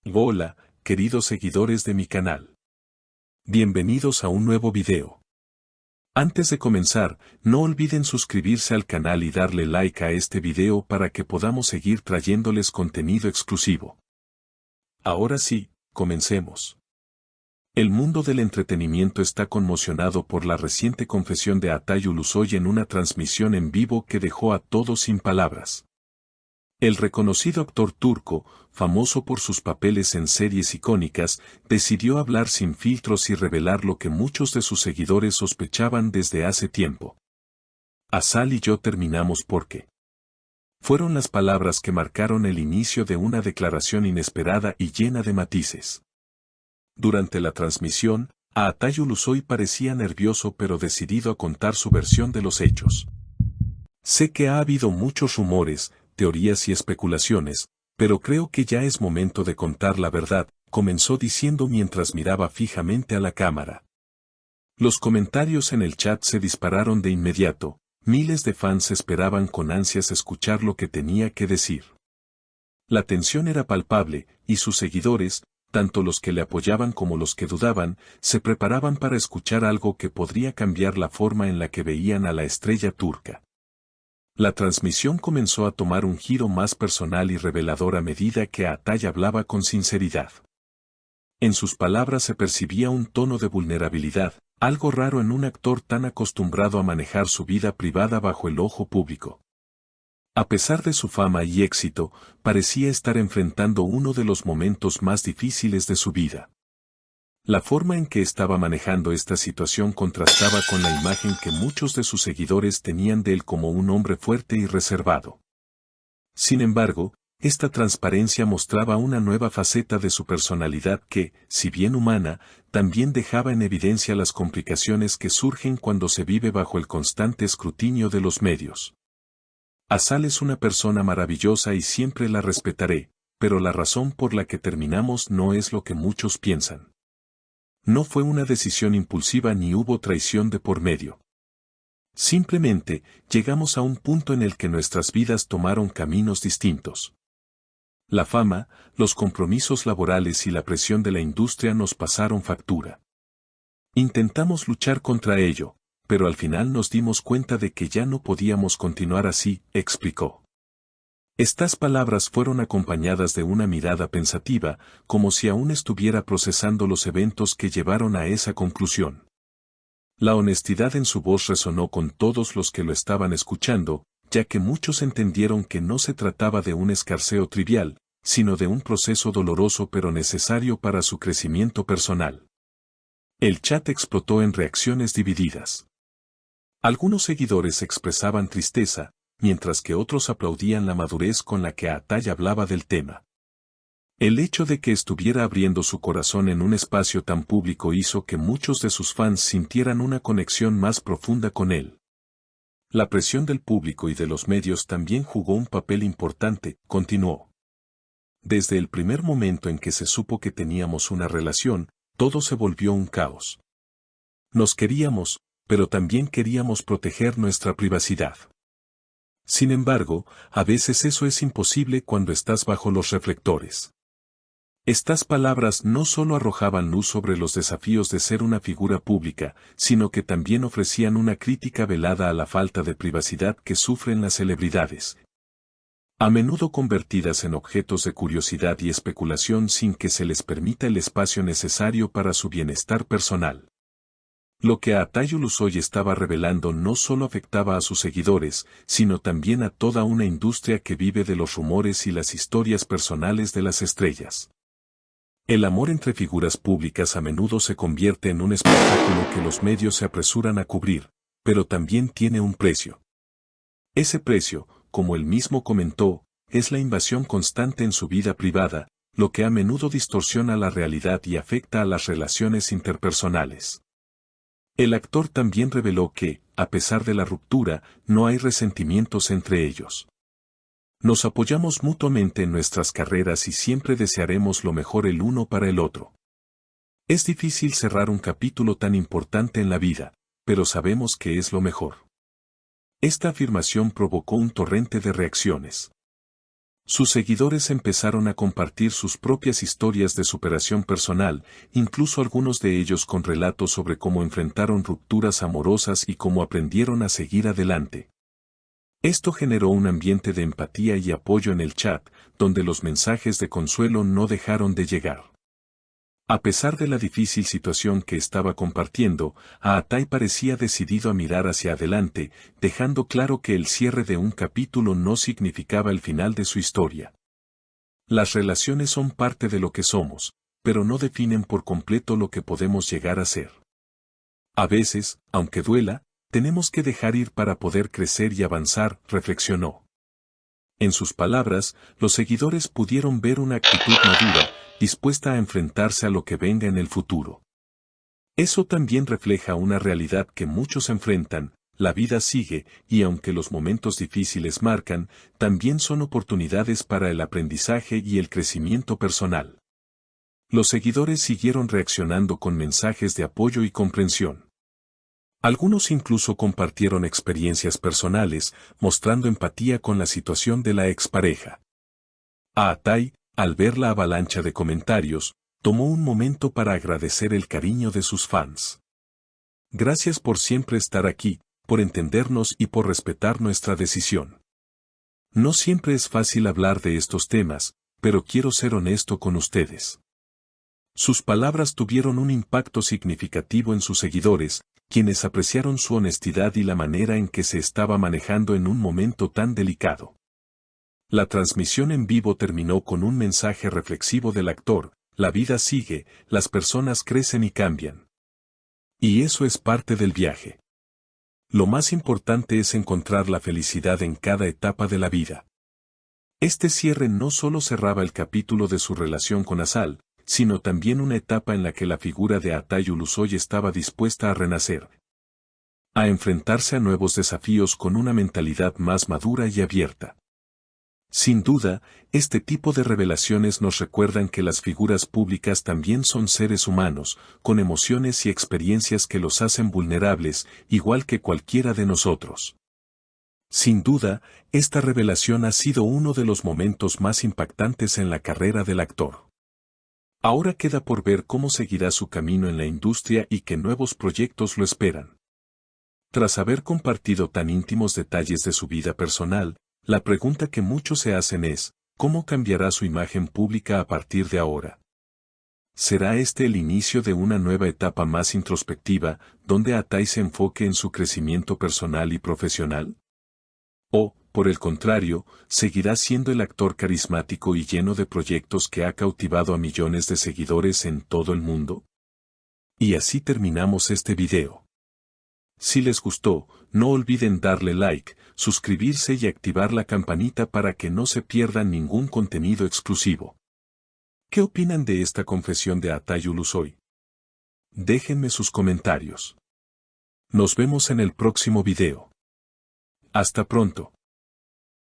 Hola, queridos seguidores de mi canal. Bienvenidos a un nuevo video. Antes de comenzar, no olviden suscribirse al canal y darle like a este video para que podamos seguir trayéndoles contenido exclusivo. Ahora sí, comencemos. El mundo del entretenimiento está conmocionado por la reciente confesión de Altay Ulusoy en una transmisión en vivo que dejó a todos sin palabras. El reconocido actor turco, famoso por sus papeles en series icónicas, decidió hablar sin filtros y revelar lo que muchos de sus seguidores sospechaban desde hace tiempo. Asal y yo terminamos porque fueron las palabras que marcaron el inicio de una declaración inesperada y llena de matices. Durante la transmisión, Altay Ulusoy parecía nervioso pero decidido a contar su versión de los hechos. Sé que ha habido muchos rumores, teorías y especulaciones, pero creo que ya es momento de contar la verdad, comenzó diciendo mientras miraba fijamente a la cámara. Los comentarios en el chat se dispararon de inmediato, miles de fans esperaban con ansias escuchar lo que tenía que decir. La tensión era palpable, y sus seguidores, tanto los que le apoyaban como los que dudaban, se preparaban para escuchar algo que podría cambiar la forma en la que veían a la estrella turca. La transmisión comenzó a tomar un giro más personal y revelador a medida que Altay hablaba con sinceridad. En sus palabras se percibía un tono de vulnerabilidad, algo raro en un actor tan acostumbrado a manejar su vida privada bajo el ojo público. A pesar de su fama y éxito, parecía estar enfrentando uno de los momentos más difíciles de su vida. La forma en que estaba manejando esta situación contrastaba con la imagen que muchos de sus seguidores tenían de él como un hombre fuerte y reservado. Sin embargo, esta transparencia mostraba una nueva faceta de su personalidad que, si bien humana, también dejaba en evidencia las complicaciones que surgen cuando se vive bajo el constante escrutinio de los medios. Asal es una persona maravillosa y siempre la respetaré, pero la razón por la que terminamos no es lo que muchos piensan. No fue una decisión impulsiva ni hubo traición de por medio. Simplemente, llegamos a un punto en el que nuestras vidas tomaron caminos distintos. La fama, los compromisos laborales y la presión de la industria nos pasaron factura. Intentamos luchar contra ello, pero al final nos dimos cuenta de que ya no podíamos continuar así, explicó. Estas palabras fueron acompañadas de una mirada pensativa, como si aún estuviera procesando los eventos que llevaron a esa conclusión. La honestidad en su voz resonó con todos los que lo estaban escuchando, ya que muchos entendieron que no se trataba de un escarceo trivial, sino de un proceso doloroso pero necesario para su crecimiento personal. El chat explotó en reacciones divididas. Algunos seguidores expresaban tristeza, mientras que otros aplaudían la madurez con la que Altay hablaba del tema. El hecho de que estuviera abriendo su corazón en un espacio tan público hizo que muchos de sus fans sintieran una conexión más profunda con él. La presión del público y de los medios también jugó un papel importante, continuó. Desde el primer momento en que se supo que teníamos una relación, todo se volvió un caos. Nos queríamos, pero también queríamos proteger nuestra privacidad. Sin embargo, a veces eso es imposible cuando estás bajo los reflectores. Estas palabras no solo arrojaban luz sobre los desafíos de ser una figura pública, sino que también ofrecían una crítica velada a la falta de privacidad que sufren las celebridades. A menudo convertidas en objetos de curiosidad y especulación sin que se les permita el espacio necesario para su bienestar personal. Lo que Altay Ulusoy estaba revelando no solo afectaba a sus seguidores, sino también a toda una industria que vive de los rumores y las historias personales de las estrellas. El amor entre figuras públicas a menudo se convierte en un espectáculo que los medios se apresuran a cubrir, pero también tiene un precio. Ese precio, como él mismo comentó, es la invasión constante en su vida privada, lo que a menudo distorsiona la realidad y afecta a las relaciones interpersonales. El actor también reveló que, a pesar de la ruptura, no hay resentimientos entre ellos. Nos apoyamos mutuamente en nuestras carreras y siempre desearemos lo mejor el uno para el otro. Es difícil cerrar un capítulo tan importante en la vida, pero sabemos que es lo mejor. Esta afirmación provocó un torrente de reacciones. Sus seguidores empezaron a compartir sus propias historias de superación personal, incluso algunos de ellos con relatos sobre cómo enfrentaron rupturas amorosas y cómo aprendieron a seguir adelante. Esto generó un ambiente de empatía y apoyo en el chat, donde los mensajes de consuelo no dejaron de llegar. A pesar de la difícil situación que estaba compartiendo, Aatai parecía decidido a mirar hacia adelante, dejando claro que el cierre de un capítulo no significaba el final de su historia. Las relaciones son parte de lo que somos, pero no definen por completo lo que podemos llegar a ser. A veces, aunque duela, tenemos que dejar ir para poder crecer y avanzar, reflexionó. En sus palabras, los seguidores pudieron ver una actitud madura, dispuesta a enfrentarse a lo que venga en el futuro. Eso también refleja una realidad que muchos enfrentan: la vida sigue, y aunque los momentos difíciles marcan, también son oportunidades para el aprendizaje y el crecimiento personal. Los seguidores siguieron reaccionando con mensajes de apoyo y comprensión. Algunos incluso compartieron experiencias personales, mostrando empatía con la situación de la expareja. Aatai, al ver la avalancha de comentarios, tomó un momento para agradecer el cariño de sus fans. Gracias por siempre estar aquí, por entendernos y por respetar nuestra decisión. No siempre es fácil hablar de estos temas, pero quiero ser honesto con ustedes. Sus palabras tuvieron un impacto significativo en sus seguidores, quienes apreciaron su honestidad y la manera en que se estaba manejando en un momento tan delicado. La transmisión en vivo terminó con un mensaje reflexivo del actor: la vida sigue, las personas crecen y cambian. Y eso es parte del viaje. Lo más importante es encontrar la felicidad en cada etapa de la vida. Este cierre no solo cerraba el capítulo de su relación con Asal, sino también una etapa en la que la figura de Aatai Ulusoy estaba dispuesta a renacer. A enfrentarse a nuevos desafíos con una mentalidad más madura y abierta. Sin duda, este tipo de revelaciones nos recuerdan que las figuras públicas también son seres humanos, con emociones y experiencias que los hacen vulnerables, igual que cualquiera de nosotros. Sin duda, esta revelación ha sido uno de los momentos más impactantes en la carrera del actor. Ahora queda por ver cómo seguirá su camino en la industria y qué nuevos proyectos lo esperan. Tras haber compartido tan íntimos detalles de su vida personal, la pregunta que muchos se hacen es: ¿cómo cambiará su imagen pública a partir de ahora? ¿Será este el inicio de una nueva etapa más introspectiva, donde Aatai se enfoque en su crecimiento personal y profesional? ¿O, por el contrario, seguirá siendo el actor carismático y lleno de proyectos que ha cautivado a millones de seguidores en todo el mundo? Y así terminamos este video. Si les gustó, no olviden darle like, suscribirse y activar la campanita para que no se pierdan ningún contenido exclusivo. ¿Qué opinan de esta confesión de Aatai Ulusoy? Déjenme sus comentarios. Nos vemos en el próximo video. Hasta pronto.